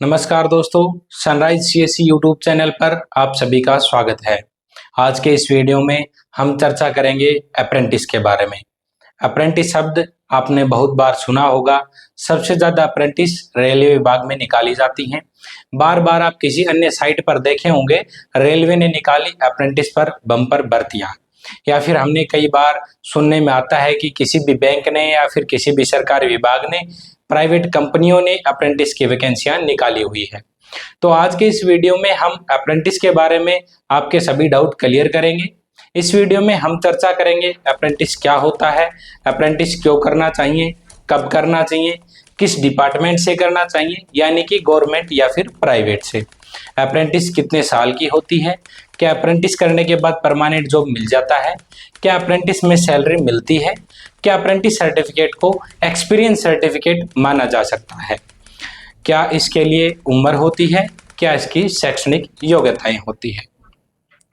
नमस्कार दोस्तों, sunrise CSC YouTube channel पर आप सभी का स्वागत है। आज के इस वीडियो में हम चर्चा करेंगे अप्रेंटिस के बारे में। अप्रेंटिस शब्द आपने बहुत बार सुना होगा। सबसे ज्यादा अप्रेंटिस रेलवे विभाग में निकाली जाती हैं। बार बार आप किसी अन्य साइट पर देखे होंगे रेलवे ने निकाली अप्रेंटिस पर बम्पर भर्तियां, या फिर हमने कई बार सुनने में आता है कि किसी भी बैंक ने या फिर किसी भी सरकारी विभाग ने, प्राइवेट कंपनियों ने अप्रेंटिस की वैकेंसियां निकाली हुई है। तो आज के इस वीडियो में हम अप्रेंटिस के बारे में आपके सभी डाउट क्लियर करेंगे। इस वीडियो में हम चर्चा करेंगे अप्रेंटिस क्या होता है, अप्रेंटिस क्यों करना चाहिए, कब करना चाहिए, किस डिपार्टमेंट से करना चाहिए यानी कि गवर्नमेंट या फिर प्राइवेट से, अप्रेंटिस कितने साल की होती है, क्या अप्रेंटिस करने के बाद परमानेंट जॉब मिल जाता है, क्या अप्रेंटिस में सैलरी मिलती है, क्या अप्रेंटिस सर्टिफिकेट को एक्सपीरियंस सर्टिफिकेट माना जा सकता है, क्या इसके लिए उम्र होती है, क्या इसकी शैक्षणिक योग्यताएं होती है।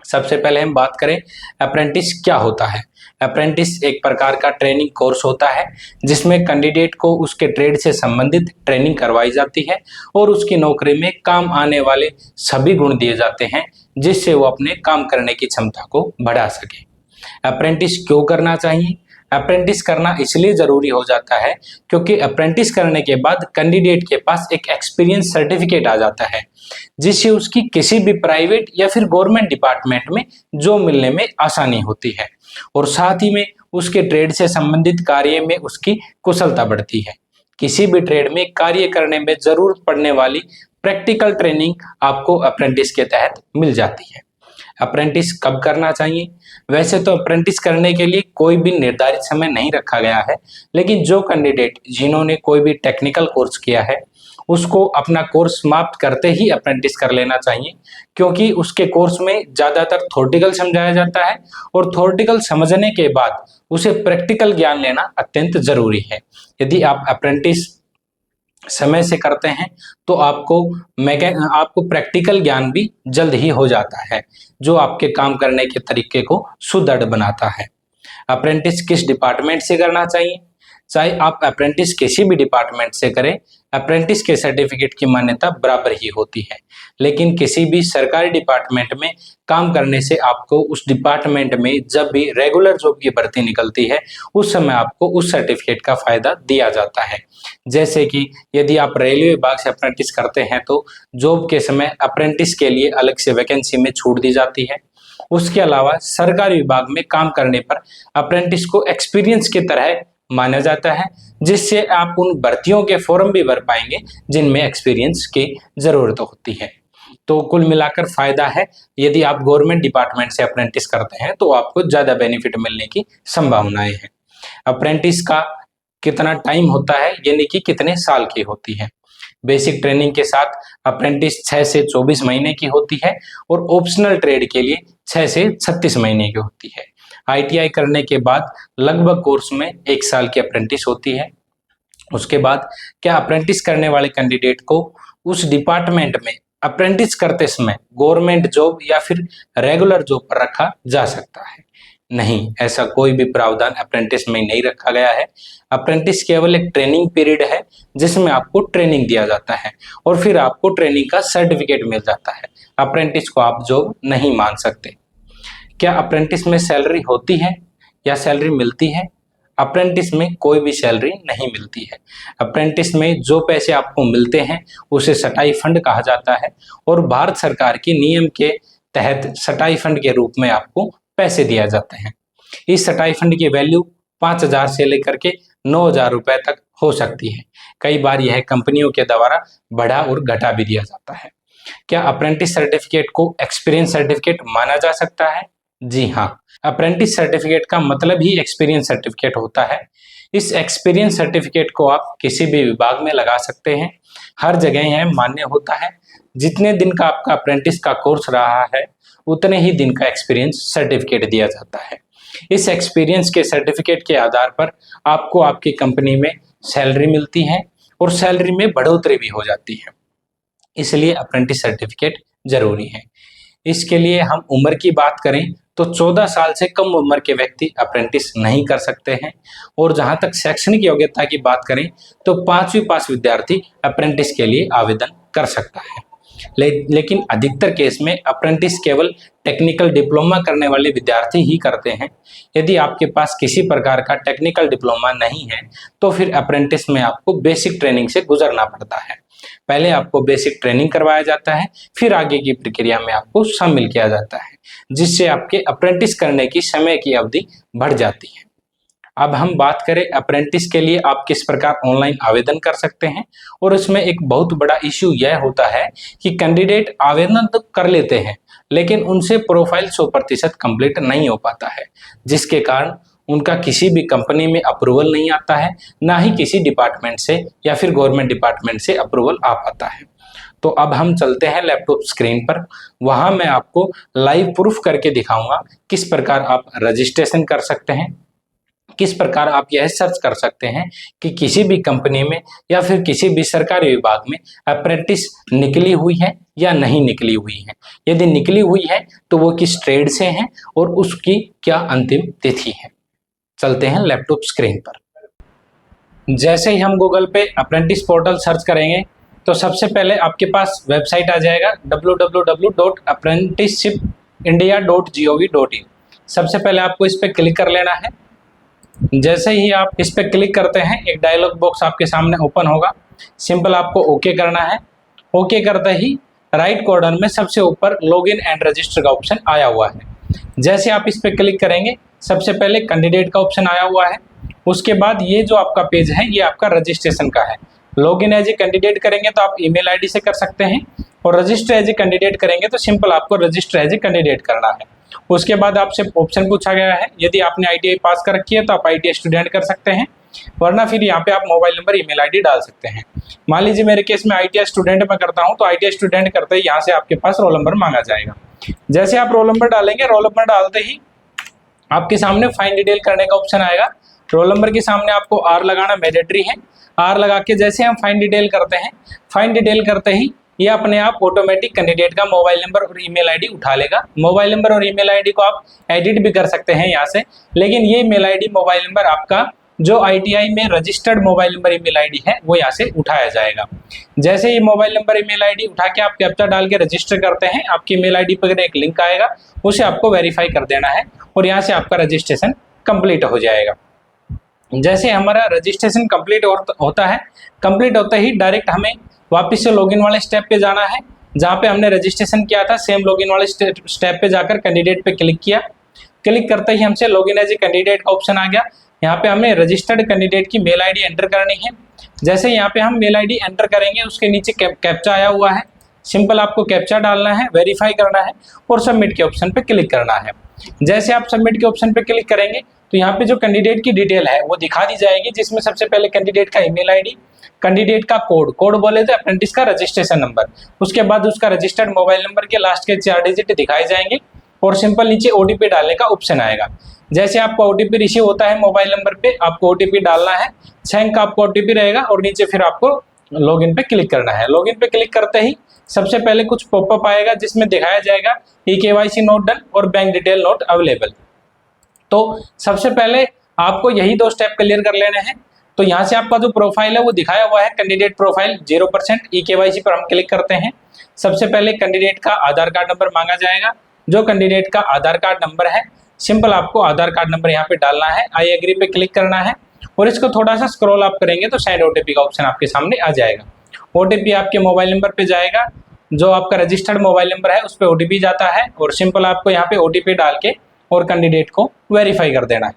सबसे पहले हम बात करें अप्रेंटिस क्या होता है। अप्रेंटिस एक प्रकार का ट्रेनिंग कोर्स होता है जिसमें कैंडिडेट को उसके ट्रेड से संबंधित ट्रेनिंग करवाई जाती है और उसकी नौकरी में काम आने वाले सभी गुण दिए जाते हैं जिससे वो अपने काम करने की क्षमता को बढ़ा सके। अप्रेंटिस क्यों करना चाहिए? अप्रेंटिस करना इसलिए जरूरी हो जाता है क्योंकि अप्रेंटिस करने के बाद कैंडिडेट के पास एक एक्सपीरियंस सर्टिफिकेट आ जाता है जिससे उसकी किसी भी प्राइवेट या फिर गवर्नमेंट डिपार्टमेंट में जॉब मिलने में आसानी होती है और साथ ही में उसके ट्रेड से संबंधित कार्य में उसकी कुशलता बढ़ती है। किसी भी ट्रेड में कार्य करने में जरूरत पड़ने वाली प्रैक्टिकल ट्रेनिंग आपको अप्रेंटिस के तहत मिल जाती है। अप्रेंटिस कब करना चाहिए? वैसे तो अप्रेंटिस करने के लिए कोई भी निर्धारित समय नहीं रखा गया है, लेकिन जो कैंडिडेट जिन्होंने कोई भी टेक्निकल कोर्स किया है उसको अपना कोर्स समाप्त करते ही अप्रेंटिस कर लेना चाहिए, क्योंकि उसके कोर्स में ज्यादातर थ्योरेटिकल समझाया जाता है और थ्योरेटिकल समझने के बाद उसे प्रैक्टिकल ज्ञान लेना अत्यंत जरूरी है। यदि आप अप्रेंटिस समय से करते हैं तो आपको प्रैक्टिकल ज्ञान भी जल्द ही हो जाता है जो आपके काम करने के तरीके को सुदृढ़ बनाता है। अप्रेंटिस किस डिपार्टमेंट से करना चाहिए? चाहे आप अप्रेंटिस किसी भी डिपार्टमेंट से करें, अप्रेंटिस के सर्टिफिकेट की मान्यता बराबर ही होती है, लेकिन किसी भी सरकारी डिपार्टमेंट में काम करने से आपको उस डिपार्टमेंट में जब भी रेगुलर जॉब की भर्ती निकलती है उस समय आपको उस सर्टिफिकेट का फायदा दिया जाता है। जैसे कि यदि आप रेलवे विभाग से अप्रेंटिस करते हैं तो जॉब के समय अप्रेंटिस के लिए अलग से वैकेंसी में छूट दी जाती है। उसके अलावा सरकारी विभाग में काम करने पर अप्रेंटिस को एक्सपीरियंस की तरह माना जाता है, जिससे आप उन भर्तियों के फॉर्म भी भर पाएंगे जिनमें एक्सपीरियंस की जरूरत होती है। तो कुल मिलाकर फायदा है, यदि आप गवर्नमेंट डिपार्टमेंट से अप्रेंटिस करते हैं तो आपको ज्यादा बेनिफिट मिलने की संभावनाएं हैं। अप्रेंटिस का कितना टाइम होता है यानी कि कितने साल की होती है? बेसिक ट्रेनिंग के साथ अप्रेंटिस 6 से 24 महीने की होती है और ऑप्शनल ट्रेड के लिए 6 से 36 महीने की होती है। आईटीआई करने के बाद लगभग कोर्स में 1 साल की अप्रेंटिस होती है। उसके बाद क्या अप्रेंटिस करने वाले कैंडिडेट को उस डिपार्टमेंट में अप्रेंटिस करते समय गवर्नमेंट जॉब या फिर रेगुलर जॉब पर रखा जा सकता है? नहीं, ऐसा कोई भी प्रावधान अप्रेंटिस में नहीं रखा गया है। अप्रेंटिस केवल एक ट्रेनिंग पीरियड है जिसमें आपको ट्रेनिंग दिया जाता है और फिर आपको ट्रेनिंग का सर्टिफिकेट मिल जाता है। अप्रेंटिस को आप जॉब नहीं मान सकते। क्या अप्रेंटिस में सैलरी होती है या सैलरी मिलती है? अप्रेंटिस में कोई भी सैलरी नहीं मिलती है। अप्रेंटिस में जो पैसे आपको मिलते हैं उसे सटाई फंड कहा जाता है और भारत सरकार के नियम के तहत सटाई फंड के रूप में आपको पैसे दिया जाते हैं। इस सटाई फंड की वैल्यू 5,000 से लेकर के 9,000 रुपए तक हो सकती है। कई बार यह कंपनियों के द्वारा बढ़ा और घटा भी दिया जाता है। क्या अप्रेंटिस सर्टिफिकेट को एक्सपीरियंस सर्टिफिकेट माना जा सकता है? जी हाँ, अप्रेंटिस सर्टिफिकेट का मतलब ही एक्सपीरियंस सर्टिफिकेट होता है। इस एक्सपीरियंस सर्टिफिकेट को आप किसी भी विभाग में लगा सकते हैं, हर जगह यह मान्य होता है। जितने दिन का आपका अप्रेंटिस का कोर्स रहा है उतने ही दिन का एक्सपीरियंस सर्टिफिकेट दिया जाता है। इस एक्सपीरियंस के सर्टिफिकेट के आधार पर आपको आपकी कंपनी में सैलरी मिलती है और सैलरी में बढ़ोतरी भी हो जाती है, इसलिए अप्रेंटिस सर्टिफिकेट जरूरी है। इसके लिए हम उम्र की बात करें तो 14 साल से कम उम्र के व्यक्ति अप्रेंटिस नहीं कर सकते हैं। और जहां तक शैक्षणिक योग्यता की बात करें तो 5वीं पास विद्यार्थी अप्रेंटिस के लिए आवेदन कर सकता है। लेकिन अधिकतर केस में अप्रेंटिस केवल टेक्निकल डिप्लोमा करने वाले विद्यार्थी ही करते हैं। यदि आपके पास किसी प्रकार का टेक्निकल डिप्लोमा नहीं है तो फिर अप्रेंटिस में आपको बेसिक ट्रेनिंग से गुजरना पड़ता है। पहले आपको बेसिक ट्रेनिंग करवाया जाता है, फिर आगे की प्रक्रिया में आपको शामिल किया जाता है, जिससे आपके अप्रेंटिस करने की समय की अवधि बढ़ जाती है। अब हम बात करें अप्रेंटिस के लिए आप किस प्रकार ऑनलाइन आवेदन कर सकते हैं। और इसमें एक बहुत बड़ा इश्यू यह होता है कि कैंडिडेट आवेदन तो कर लेते हैं लेकिन उनसे प्रोफाइल 100% कंप्लीट नहीं हो पाता है, जिसके कारण उनका किसी भी कंपनी में अप्रूवल नहीं आता है, ना ही किसी डिपार्टमेंट से या फिर गवर्नमेंट डिपार्टमेंट से अप्रूवल आ पाता है। तो अब हम चलते हैं लैपटॉप स्क्रीन पर, वहां मैं आपको लाइव प्रूफ करके दिखाऊंगा किस प्रकार आप रजिस्ट्रेशन कर सकते हैं, किस प्रकार आप यह सर्च कर सकते हैं कि किसी भी कंपनी में या फिर किसी भी सरकारी विभाग में अप्रेंटिस निकली हुई है या नहीं निकली हुई है। यदि निकली हुई है तो वो किस ट्रेड से है और उसकी क्या अंतिम तिथि है। चलते हैं लैपटॉप स्क्रीन पर। जैसे ही हम गूगल पे अप्रेंटिस पोर्टल सर्च करेंगे तो सबसे पहले आपके पास वेबसाइट आ जाएगा www.apprenticeshipindia.gov.in। सबसे पहले आपको इस पर क्लिक कर लेना है। जैसे ही आप इस पर क्लिक करते हैं एक डायलॉग बॉक्स आपके सामने ओपन होगा। सिंपल आपको ओके करना है। ओके करते ही राइट कॉर्नर में सबसे ऊपर लॉगिन एंड रजिस्टर का ऑप्शन आया हुआ है। जैसे आप इस पर क्लिक करेंगे सबसे पहले कैंडिडेट का ऑप्शन आया हुआ है। उसके बाद ये जो आपका पेज है ये आपका रजिस्ट्रेशन का है। लॉगिन एज ए कैंडिडेट करेंगे तो आप ईमेल आईडी से कर सकते हैं और रजिस्टर एज ए कैंडिडेट करेंगे तो सिंपल आपको रजिस्टर एज ए कैंडिडेट करना है। उसके बाद आपसे ऑप्शन पूछा गया है, यदि आपने ITI पास कर रखी है तो आप ITI स्टूडेंट कर सकते हैं, वरना फिर यहाँ पे आप मोबाइल नंबर ईमेल आईडी डाल सकते हैं। मान लीजिए मेरे केस में ITI स्टूडेंट मैं करता हूँ तो ITI स्टूडेंट करते ही यहाँ से आपके पास रोल नंबर मांगा जाएगा। जैसे आप रोल नंबर डालेंगे, रोल नंबर डालते ही आपके सामने फाइन डिटेल करने का ऑप्शन आएगा। रोल नंबर के सामने आपको R लगाना मैंडेटरी है। R लगा के जैसे हम फाइन डिटेल करते हैं, फाइन डिटेल करते ही ये अपने आप ऑटोमेटिक कैंडिडेट का मोबाइल नंबर और ईमेल आईडी उठा लेगा। मोबाइल नंबर और ईमेल आईडी को आप एडिट भी कर सकते हैं यहाँ से, लेकिन ये ईमेल आईडी मोबाइल नंबर आपका जो ITI में registered mobile number email ID है वो यहाँ से उठाया जाएगा। जैसे ये मोबाइल नंबर ईमेल आईडी उठा के आप कैप्चा डाल के रजिस्टर करते हैं, आपकी ईमेल आईडी पर एक लिंक आएगा, उसे आपको वेरीफाई कर देना है और यहाँ से आपका रजिस्ट्रेशन कंप्लीट हो जाएगा। जैसे हमारा रजिस्ट्रेशन कंप्लीट होता है, कंप्लीट होते ही डायरेक्ट हमें वापस से लॉगिन वाले स्टेप पे जाना है जहाँ पे हमने रजिस्ट्रेशन किया था। सेम लॉगिन वाले स्टेप पे जाकर कैंडिडेट पे क्लिक किया। क्लिक करते ही हमसे लॉगिन एज ए कैंडिडेट का ऑप्शन आ गया। यहाँ पे हमें रजिस्टर्ड कैंडिडेट की मेल आईडी एंटर करनी है। जैसे यहाँ पे हम मेल आईडी एंटर करेंगे उसके नीचे कैप्चा आया हुआ है। सिंपल आपको कैप्चा डालना है, वेरीफाई करना है और सबमिट के ऑप्शन पे क्लिक करना है। जैसे आप सबमिट के ऑप्शन पे क्लिक करेंगे तो यहाँ पे जो कैंडिडेट की डिटेल है वो दिखा दी जाएगी, जिसमें सबसे पहले कैंडिडेट का ईमेल आईडी, कैंडिडेट का कोड बोले तो अप्रेंटिस का रजिस्ट्रेशन नंबर, उसके बाद उसका रजिस्टर्ड मोबाइल नंबर के लास्ट के 4 डिजिट दिखाए जाएंगे और सिंपल नीचे OTP डालने का ऑप्शन आएगा। जैसे आपको OTP रिसीव होता है मोबाइल नंबर पे, आपको OTP डालना है, 6 अंक का आपको OTP रहेगा और नीचे फिर आपको लॉगिन पे क्लिक करना है। लॉगिन पे क्लिक करते ही सबसे पहले कुछ पॉपअप आएगा जिसमें दिखाया जाएगा KYC नॉट डन और बैंक डिटेल नॉट अवेलेबल। तो सबसे पहले आपको यही 2 स्टेप क्लियर कर लेने हैं। तो यहाँ से आपका जो प्रोफाइल है वो दिखाया हुआ है कैंडिडेट प्रोफाइल 0%। KYC पर हम क्लिक करते हैं। सबसे पहले कैंडिडेट का आधार कार्ड नंबर मांगा जाएगा। जो कैंडिडेट का आधार कार्ड नंबर है सिंपल आपको आधार कार्ड नंबर यहाँ पे डालना है, आई एग्री पे क्लिक करना है और इसको थोड़ा सा स्क्रॉल अप करेंगे तो सेंड OTP का ऑप्शन आपके सामने आ जाएगा। OTP आपके मोबाइल नंबर पे जाएगा, जो आपका रजिस्टर्ड मोबाइल नंबर है उस पर OTP जाता है और सिंपल आपको यहाँ पे OTP डाल के और कैंडिडेट को वेरीफाई कर देना है।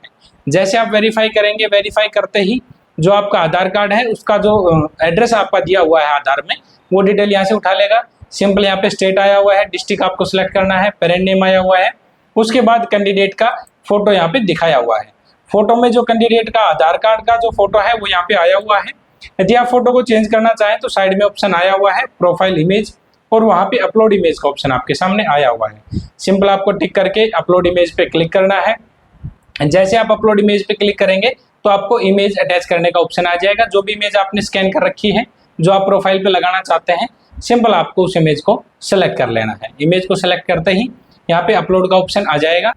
जैसे आप वेरीफाई करेंगे, वेरीफाई करते ही जो आपका आधार कार्ड है उसका जो एड्रेस आपका दिया हुआ है आधार में वो डिटेल यहाँ से उठा लेगा। सिंपल यहाँ पे स्टेट आया हुआ है, डिस्ट्रिक्ट आपको सिलेक्ट करना है, पेरेंट नेम आया हुआ है, उसके बाद कैंडिडेट का फोटो यहाँ पे दिखाया हुआ है। फोटो में जो कैंडिडेट का आधार कार्ड का जो फोटो है वो यहाँ पे आया हुआ है। यदि आप फोटो को चेंज करना चाहें तो साइड में ऑप्शन आया हुआ है प्रोफाइल इमेज और वहाँ पे अपलोड इमेज का ऑप्शन आपके सामने आया हुआ है। सिंपल आपको टिक करके अपलोड इमेज पे क्लिक करना है। जैसे आप अपलोड इमेज पे क्लिक करेंगे तो आपको इमेज अटैच करने का ऑप्शन आ जाएगा। जो भी इमेज आपने स्कैन कर रखी है जो आप प्रोफाइल पे लगाना चाहते हैं सिंपल आपको उस इमेज को सेलेक्ट कर लेना है। इमेज को सेलेक्ट करते ही यहाँ पे अपलोड का ऑप्शन आ जाएगा।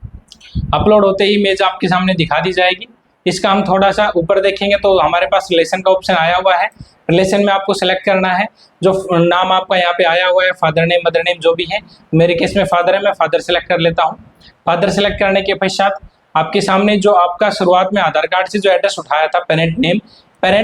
अपलोड होते ही इमेज आपके सामने दिखा दी जाएगी। इसका हम थोड़ा सा ऊपर देखेंगे तो हमारे पास रिलेशन का ऑप्शन आया हुआ है। रिलेशन में आपको सेलेक्ट करना है जो नाम आपका यहाँ पे आया हुआ है, फादर नेम मदर नेम जो भी है। मेरे केस में फादर है, मैं फादर सेलेक्ट कर लेता हूँ। फादर सेलेक्ट करने के पश्चात आपके सामने जो आपका शुरुआत में आधार कार्ड से जो एड्रेस उठाया था पेरेंट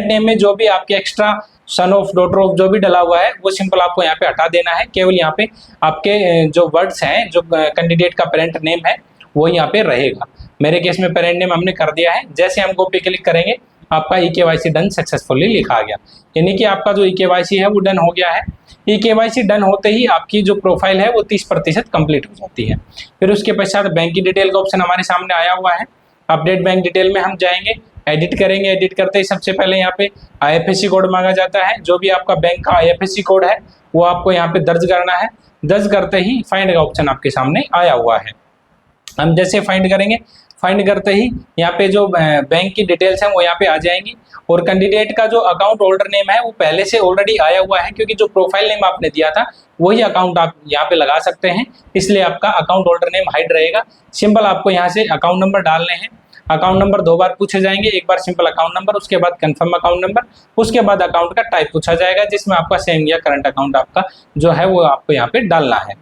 नेम में जो भी आपके extra son of daughter of जो भी डला हुआ है वो सिंपल आपको यहाँ पे हटा देना है। केवल यहाँ पे आपके जो वर्ड्स हैं, जो कैंडिडेट का पेरेंट नेम है वो यहाँ पे रहेगा। मेरे केस में पेरेंट नेम हमने कर दिया है। जैसे हम कॉपी क्लिक करेंगे आपका EKYC डन सक्सेसफुली लिखा आ गया, यानी कि आपका जो EKYC है वो डन हो गया है। EKYC डन होते ही आपकी जो प्रोफाइल है वो 30% कंप्लीट हो जाती है। फिर उसके पश्चात बैंक की डिटेल का ऑप्शन हमारे सामने आया हुआ है। अपडेट बैंक डिटेल में हम जाएंगे, एडिट करेंगे। एडिट करते ही सबसे पहले यहाँ पे IFSC कोड मांगा जाता है। जो भी आपका बैंक का IFSC कोड है वो आपको यहाँ पे दर्ज करना है। दर्ज करते ही फाइंड का ऑप्शन आपके सामने आया हुआ है। हम जैसे फाइंड करेंगे, फाइंड करते ही यहाँ पे जो बैंक की डिटेल्स हैं वो यहाँ पे आ जाएंगी। और कैंडिडेट का जो अकाउंट होल्डर नेम है वो पहले से ऑलरेडी आया हुआ है, क्योंकि जो प्रोफाइल नेम आपने दिया था वही अकाउंट आप यहाँ पे लगा सकते हैं, इसलिए आपका अकाउंट होल्डर नेम हाइड रहेगा। सिंपल आपको यहाँ से अकाउंट नंबर डालने हैं। अकाउंट नंबर 2 बार पूछे जाएंगे, एक बार सिंपल अकाउंट नंबर, उसके बाद कंफर्म अकाउंट नंबर, उसके बाद अकाउंट का टाइप पूछा जाएगा जिसमें आपका सेविंग या करंट अकाउंट आपका जो है वो आपको यहाँ पे डालना है।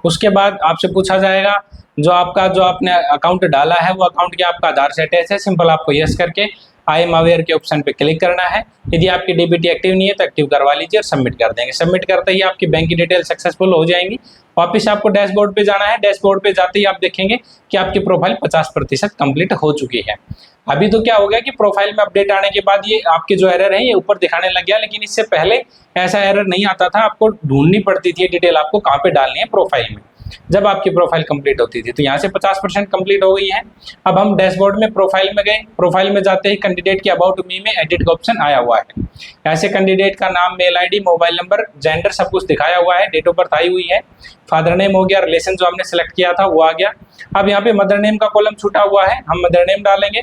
उसके बाद आपसे पूछा जाएगा जो आपने अकाउंट डाला है वो अकाउंट क्या आपका आधार से अटैच है। सिंपल आपको यस करके आई एम अवेयर के ऑप्शन पे क्लिक करना है। यदि आपकी DBT एक्टिव नहीं है तो एक्टिव करवा लीजिए और सबमिट कर देंगे। सबमिट करते ही आपकी बैंक की डिटेल सक्सेसफुल हो जाएंगी। वापस आपको डैशबोर्ड पे जाना है। डैशबोर्ड पे जाते ही आप देखेंगे कि आपकी प्रोफाइल 50% कंप्लीट हो चुकी है। अभी तो क्या हो गया कि प्रोफाइल में अपडेट आने के बाद ये आपके जो एरर है ये ऊपर दिखाने लग गया, लेकिन इससे पहले ऐसा एरर नहीं आता था। आपको ढूंढनी पड़ती थी डिटेल आपको कहाँ पे डालनी है प्रोफाइल में जब आपकी प्रोफाइल कंप्लीट होती थी। तो यहाँ से 50% कंप्लीट हो गई है। अब हम डैशबोर्ड में प्रोफाइल में गए। प्रोफाइल में जाते ही कैंडिडेट के अबाउट मी में एडिट का ऑप्शन आया हुआ है। ऐसे कैंडिडेट का नाम, mail ID, mobile number, gender सब कुछ दिखाया हुआ है। डेट ऑफ बर्थ आई हुई है। फादर नेम हो गया, रिलेशन जो हमने सेलेक्ट किया था वो आ गया। अब यहाँ पे मदर नेम का कॉलम छूटा हुआ है, हम मदर नेम डालेंगे।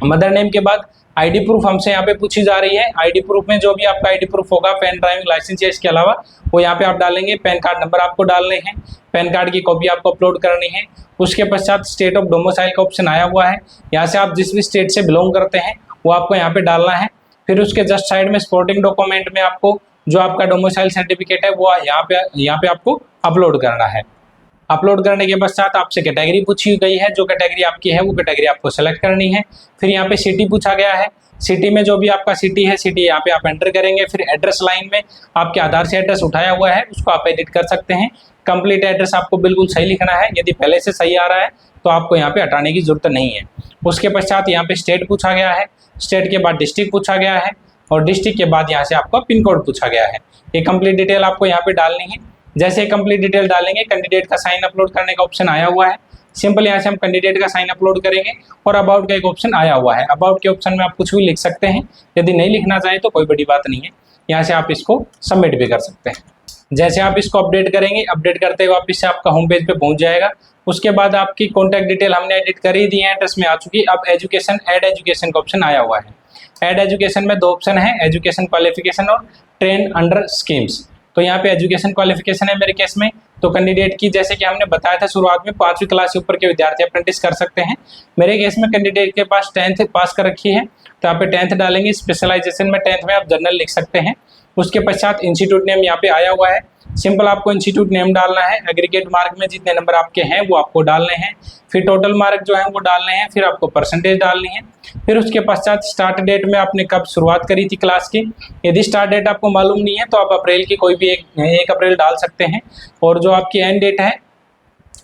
मदर नेम के बाद ID प्रूफ हमसे यहाँ पे पूछी जा रही है। ID प्रूफ में जो भी आपका ID प्रूफ होगा, पैन, ड्राइविंग लाइसेंस या इसके अलावा वो यहाँ पे आप डालेंगे। पैन कार्ड नंबर आपको डालने हैं। पैन कार्ड की कॉपी आपको अपलोड करनी है। उसके पश्चात स्टेट ऑफ डोमिसाइल का ऑप्शन आया हुआ है। यहाँ से आप जिस भी स्टेट से बिलोंग करते हैं वो आपको यहाँ पे डालना है। फिर उसके जस्ट साइड में सपोर्टिंग डॉक्यूमेंट में आपको जो आपका डोमिसाइल सर्टिफिकेट है वो यहाँ पे आपको अपलोड करना है। अपलोड करने के पश्चात आपसे कैटेगरी पूछी गई है। जो कैटेगरी आपकी है वो कैटेगरी आपको सेलेक्ट करनी है। फिर यहाँ पे सिटी पूछा गया है। सिटी में जो भी आपका सिटी है, सिटी यहाँ पे आप एंटर करेंगे। फिर एड्रेस लाइन में आपके आधार से एड्रेस उठाया हुआ है उसको आप एडिट कर सकते हैं। कंप्लीट एड्रेस आपको बिल्कुल सही लिखना है। यदि पहले से सही आ रहा है तो आपको यहाँ पे हटाने की जरूरत नहीं है। उसके पश्चात यहाँ पे स्टेट पूछा गया है। स्टेट के बाद डिस्ट्रिक्ट पूछा गया है और डिस्ट्रिक्ट के बाद यहाँ से आपका पिन कोड पूछा गया है। ये कंप्लीट डिटेल आपको यहाँ पे डालनी है। जैसे कंप्लीट डिटेल डालेंगे, कैंडिडेट का साइन अपलोड करने का ऑप्शन आया हुआ है। सिंपल यहाँ से हम कैंडिडेट का साइन अपलोड करेंगे और अबाउट का एक ऑप्शन आया हुआ है। अबाउट के ऑप्शन में आप कुछ भी लिख सकते हैं। यदि नहीं लिखना चाहें तो कोई बड़ी बात नहीं है, यहाँ से आप इसको सबमिट भी कर सकते हैं। जैसे आप इसको अपडेट करेंगे, अपडेट करते हुए वापस से आपका होम पेज पे पहुंच जाएगा। उसके बाद आपकी कॉन्टैक्ट डिटेल हमने एडिट कर ही दी है, एड्रेस में आ चुकी। अब एजुकेशन, ऐड एजुकेशन का ऑप्शन आया हुआ है। ऐड एजुकेशन में 2 ऑप्शन है, एजुकेशन क्वालिफिकेशन और ट्रेन अंडर स्कीम्स। तो यहाँ पे एजुकेशन क्वालिफिकेशन है मेरे केस में। तो कैंडिडेट की, जैसे कि हमने बताया था शुरुआत में, 5वीं क्लास से ऊपर के विद्यार्थी अप्रेंटिस कर सकते हैं। मेरे केस में कैंडिडेट के पास 10th पास कर रखी है तो यहाँ पे 10th डालेंगे। स्पेशलाइजेशन में 10th में आप जनरल लिख सकते हैं। उसके पश्चात इंस्टीट्यूट नेम यहाँ पे आया हुआ है। सिंपल आपको इंस्टीट्यूट नेम डालना है। एग्रीगेट मार्क में जितने नंबर आपके हैं वो आपको डालने हैं। फिर टोटल मार्क जो है वो डालने हैं। फिर आपको परसेंटेज डालनी है। फिर उसके पश्चात स्टार्ट डेट में आपने कब शुरुआत करी थी क्लास की। यदि स्टार्ट डेट आपको मालूम नहीं है तो आप अप्रैल की कोई भी 1 अप्रैल डाल सकते हैं। और जो आपकी एंड डेट है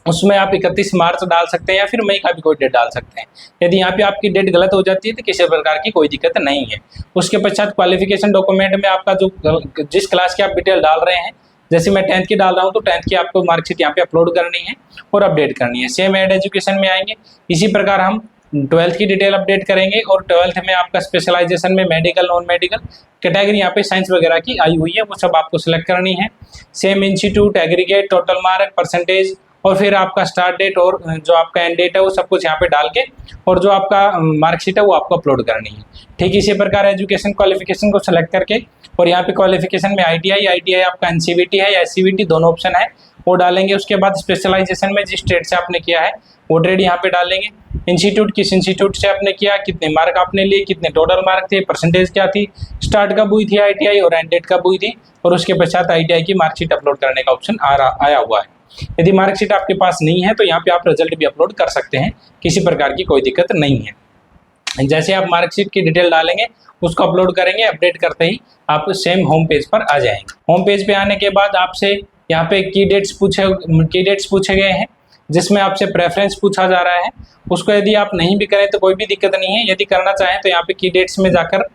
उसमें आप 31 मार्च डाल सकते हैं या फिर मई का भी कोई डेट डाल सकते हैं। यदि यहाँ पे आपकी डेट गलत हो जाती है तो किसी प्रकार की कोई दिक्कत नहीं है। उसके पश्चात क्वालिफिकेशन डॉक्यूमेंट में आपका जो जिस क्लास की आप डिटेल डाल रहे हैं, जैसे मैं 10th की डाल रहा हूँ तो 10th की आपको मार्कशीट यहाँ पे अपलोड करनी है और अपडेट करनी है। सेम ऐड एजुकेशन में आएंगे। इसी प्रकार हम 12th की डिटेल अपडेट करेंगे और 12th में आपका स्पेशलाइजेशन में मेडिकल, नॉन मेडिकल कैटेगरी यहाँ पे साइंस वगैरह की आई हुई है, वो सब आपको सिलेक्ट करनी है। Same institute, aggregate, total mark, percentage और फिर आपका स्टार्ट डेट और जो आपका एंड डेट है वो सब कुछ यहाँ पे डाल के और जो आपका मार्कशीट है वो आपको अपलोड करनी है। ठीक इसी प्रकार एजुकेशन क्वालिफिकेशन को सिलेक्ट करके और यहाँ पे क्वालिफिकेशन में ITI आपका NCVT है या SCVT दोनों ऑप्शन है वो डालेंगे। उसके बाद स्पेशलाइजेशन में जिस स्टेट से आपने किया है वो ट्रेड यहाँ पे डालेंगे। इंस्टीट्यूट किस इंस्टीट्यूट से आपने किया, कितने मार्क आपने लिए, कितने टोटल मार्क थे, परसेंटेज क्या थी, स्टार्ट कब हुई थी ITI और एंड डेट कब हुई थी, और उसके पश्चात ITI की मार्कशीट अपलोड करने का ऑप्शन आया हुआ है। यदि मार्कशीट आपके पास नहीं है तो यहाँ पे आप रिजल्ट भी अपलोड कर सकते हैं, किसी प्रकार की कोई दिक्कत नहीं है। जैसे आप मार्कशीट की डिटेल डालेंगे, उसको अपलोड करेंगे, अपडेट करते ही आप सेम होम पेज पर आ जाएंगे। होम पेज पे आने के बाद आपसे यहाँ पे की डेट्स पूछे गए हैं, जिसमें आपसे प्रेफरेंस पूछा जा रहा है। उसको यदि आप नहीं भी करें तो कोई भी दिक्कत नहीं है। यदि करना चाहें तो यहाँ पे की डेट्स में जाकर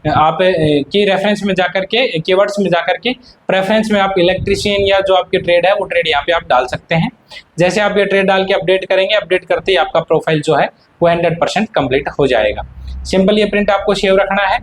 आप की रेफरेंस में जाकर के, कीवर्ड्स में जाकर के प्रेफरेंस में आप इलेक्ट्रीशियन या जो आपकी ट्रेड है वो ट्रेड यहाँ पे आप डाल सकते हैं। जैसे आप ये ट्रेड डाल के अपडेट करेंगे, अपडेट करते ही आपका प्रोफाइल जो है वो 100% कंप्लीट हो जाएगा। सिंपल ये प्रिंट आपको सेव रखना है,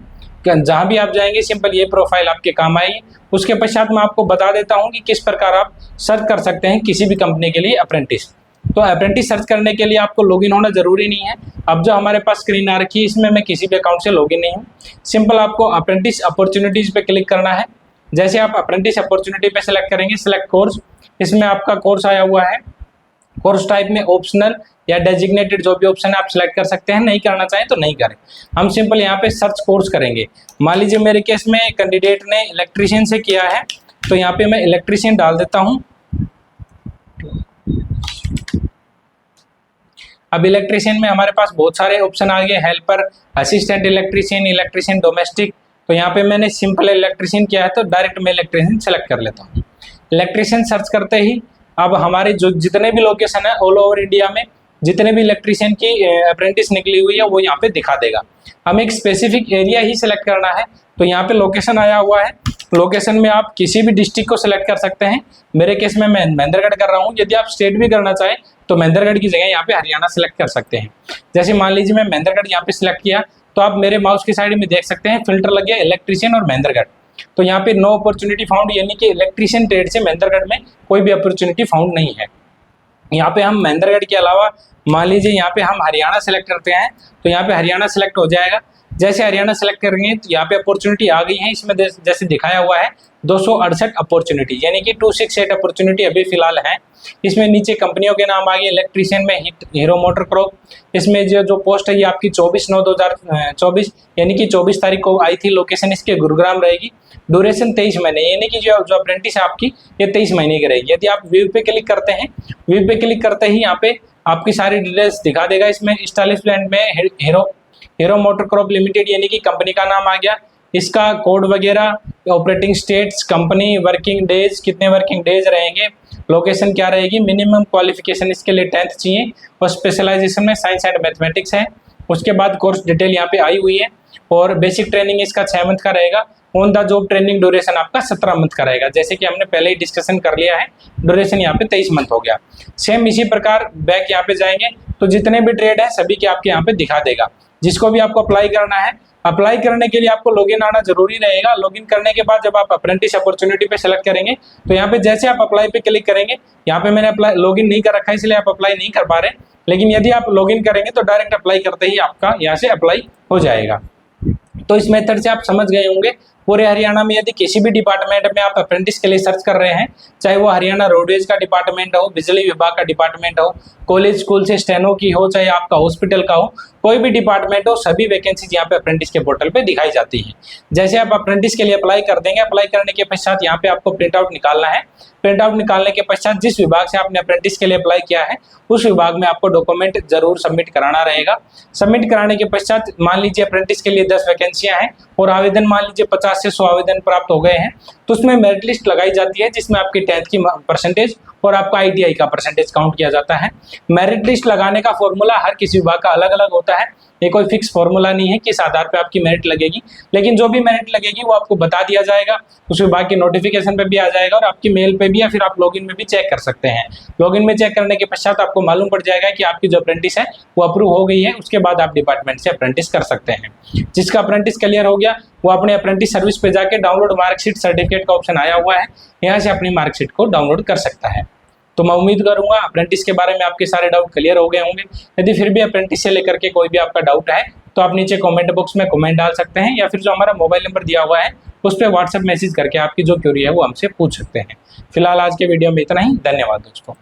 जहाँ भी आप जाएंगे सिंपल ये प्रोफाइल आपके काम आएगी। उसके पश्चात मैं आपको बता देता हूँ कि किस प्रकार आप सर्च कर सकते हैं किसी भी कंपनी के लिए अप्रेंटिस। तो अप्रेंटिस सर्च करने के लिए आपको लॉगिन होना जरूरी नहीं है। अब जो हमारे पास स्क्रीन आ रखी है इसमें मैं किसी भी अकाउंट से लॉगिन नहीं हूँ। सिंपल आपको अप्रेंटिस अपॉर्चुनिटीज पे क्लिक करना है। जैसे आप अप्रेंटिस अपॉर्चुनिटी पे सेलेक्ट करेंगे, सिलेक्ट कोर्स, इसमें आपका कोर्स आया हुआ है। कोर्स टाइप में ऑप्शनल या डेजिग्नेटेड जो भी ऑप्शन है आप सिलेक्ट कर सकते हैं, नहीं करना चाहें तो नहीं करें। हम सिंपल यहाँ पे सर्च कोर्स करेंगे। मान लीजिए मेरे केस में कैंडिडेट ने इलेक्ट्रीशियन से किया है, तो यहाँ पे मैं इलेक्ट्रीशियन डाल देता हूँ। अब इलेक्ट्रीशियन में हमारे पास बहुत सारे ऑप्शन आ गए, helper, assistant electrician, electrician domestic. तो यहाँ पे मैंने सिंपल इलेक्ट्रीशियन किया है तो डायरेक्ट मैं इलेक्ट्रीशियन सेलेक्ट कर लेता हूँ। इलेक्ट्रीशियन सर्च करते ही अब हमारे जो जितने भी लोकेशन है ऑल ओवर इंडिया में जितने भी इलेक्ट्रीशियन की अप्रेंटिस निकली हुई है वो यहाँ पे दिखा देगा। हमें एक स्पेसिफिक एरिया ही सिलेक्ट करना है, तो यहाँ पे लोकेशन आया हुआ है। लोकेशन में आप किसी भी डिस्ट्रिक्ट को सिलेक्ट कर सकते हैं। मेरे केस में मैं महेंद्रगढ़ कर रहा हूँ। यदि आप स्टेट भी करना चाहें तो महेंद्रगढ़ की जगह यहाँ पे हरियाणा सिलेक्ट कर सकते हैं। जैसे मान लीजिए मैं महेंद्रगढ़ यहाँ पे सिलेक्ट किया, तो आप मेरे माउस की साइड में देख सकते हैं फिल्टर लग गया इलेक्ट्रीशियन और महेंद्रगढ़। तो यहाँ पे नो अपॉर्चुनिटी फाउंड, यानी कि इलेक्ट्रीशियन ट्रेड से महेंद्रगढ़ में कोई भी अपॉर्चुनिटी फाउंड नहीं है। यहाँ पे हम महेंद्रगढ़ के अलावा मान लीजिए यहाँ पे हम हरियाणा सेलेक्ट करते हैं, तो यहाँ पे हरियाणा सेलेक्ट हो जाएगा। जैसे हरियाणा सेलेक्ट करेंगे तो यहाँ पे अपॉर्चुनिटी आ गई है। इसमें जैसे दिखाया हुआ है 268 अपॉर्चुनिटी, यानी कि 268 अपॉर्चुनिटी अभी फिलहाल है। इसमें नीचे कंपनियों के नाम आ गए। इलेक्ट्रीशियन में हीरो मोटर क्रॉप, इसमें जो पोस्ट है ये आपकी 24/9/2024 यानी कि 24 तारीख को आई थी। लोकेशन इसके गुरुग्राम रहेगी। ड्यूरेशन 23 महीने, यानी कि जो अप्रेंटिस है आपकी ये 23 महीने की रहेगी। यदि आप व्यू पे क्लिक करते हैं, व्यू पे क्लिक करते ही यहाँ पे आपकी सारी डिटेल्स दिखा देगा। इसमें स्टाइलिश ब्रांड में हीरो मोटर क्रॉप लिमिटेड यानी कि कंपनी का नाम आ गया, इसका कोड वगैरह, operating states, company, working days, कितने वर्किंग डेज रहेंगे, लोकेशन क्या रहेगी, मिनिमम क्वालिफिकेशन इसके लिए 10th चाहिए और स्पेशलाइजेशन में साइंस एंड मैथमेटिक्स है। उसके बाद कोर्स डिटेल यहाँ पे आई हुई है और बेसिक ट्रेनिंग इसका 6 मंथ का रहेगा। On the job training duration आपका 17 मंथ का रहेगा। जैसे कि हमने पहले ही डिस्कशन कर लिया है, ड्यूरेशन यहाँ पे 23 मंथ हो गया। सेम इसी प्रकार बैक यहाँ पे जाएंगे तो जितने भी ट्रेड है सभी के आपके यहाँ पे दिखा देगा। जिसको भी आपको अप्लाई करना है, अप्लाई करने के लिए आपको लॉगिन आना जरूरी रहेगा। लॉगिन करने के बाद जब आप अप्रेंटिस अपॉर्चुनिटी पे सेलेक्ट करेंगे तो यहाँ पे जैसे आप अप्लाई पे क्लिक करेंगे, यहाँ पे मैंने अप्लाई लॉगिन नहीं कर रखा है इसलिए आप अप्लाई नहीं कर पा रहे, लेकिन यदि आप लॉगिन करेंगे तो डायरेक्ट अप्लाई करते ही आपका यहाँ से अप्लाई हो जाएगा। तो इस मेथड से आप समझ गए होंगे। पूरे हरियाणा में यदि किसी भी डिपार्टमेंट में आप अप्रेंटिस के लिए सर्च कर रहे हैं, चाहे वो हरियाणा रोडवेज का डिपार्टमेंट हो, बिजली विभाग का डिपार्टमेंट हो, कॉलेज स्कूल से स्टेनो की हो, चाहे आपका हॉस्पिटल का हो, कोई भी डिपार्टमेंट हो, सभी वैकेंसीज यहाँ पे अप्रेंटिस के पोर्टल पे दिखाई जाती है। जैसे आप अप्रेंटिस के लिए अप्लाई कर देंगे, अप्लाई करने के पश्चात यहाँ पे आपको प्रिंट आउट निकालना है। प्रिंट आउट निकालने के पश्चात जिस विभाग से आपने अप्रेंटिस के लिए अप्लाई किया है उस विभाग में आपको डॉक्यूमेंट जरूर सबमिट कराना रहेगा। सबमिट कराने के पश्चात मान लीजिए अप्रेंटिस के लिए 10 वैकेंसियां हैं और आवेदन मान लीजिए 50 से 100 आवेदन प्राप्त हो गए हैं, तो उसमें मेरिट लिस्ट लगाई जाती है जिसमें आपकी 10th की परसेंटेज और आपका ITI का परसेंटेज काउंट किया जाता है। मेरिट लिस्ट लगाने का फॉर्मूला हर किसी विभाग का अलग अलग होता है। ये कोई फिक्स फॉर्मूला नहीं है किस आधार पे आपकी मेरिट लगेगी, लेकिन जो भी मेरिट लगेगी वो आपको बता दिया जाएगा। उस विभाग की नोटिफिकेशन पे भी आ जाएगा और आपकी मेल पे भी या फिर आप लॉगिन में भी चेक कर सकते हैं। लॉगिन में चेक करने के पश्चात आपको मालूम पड़ जाएगा कि आपकी जो अप्रेंटिस है वो अप्रूव हो गई है। उसके बाद आप डिपार्टमेंट से अप्रेंटिस कर सकते हैं। जिसका अप्रेंटिस क्लियर हो गया वो अपने अप्रेंटिस सर्विस पे जाके डाउनलोड मार्कशीट सर्टिफिकेट का ऑप्शन आया हुआ है, यहाँ से अपनी मार्कशीट को डाउनलोड कर सकता है। तो मैं उम्मीद करूंगा अप्रेंटिस के बारे में आपके सारे डाउट क्लियर हो गए होंगे। यदि फिर भी अप्रेंटिस से लेकर के कोई भी आपका डाउट है तो आप नीचे कमेंट बॉक्स में कमेंट डाल सकते हैं या फिर जो हमारा मोबाइल नंबर दिया हुआ है उस पर व्हाट्सएप मैसेज करके आपकी जो क्वेरी है वो हमसे पूछ सकते हैं। फिलहाल आज के वीडियो में इतना ही। धन्यवाद दोस्तों।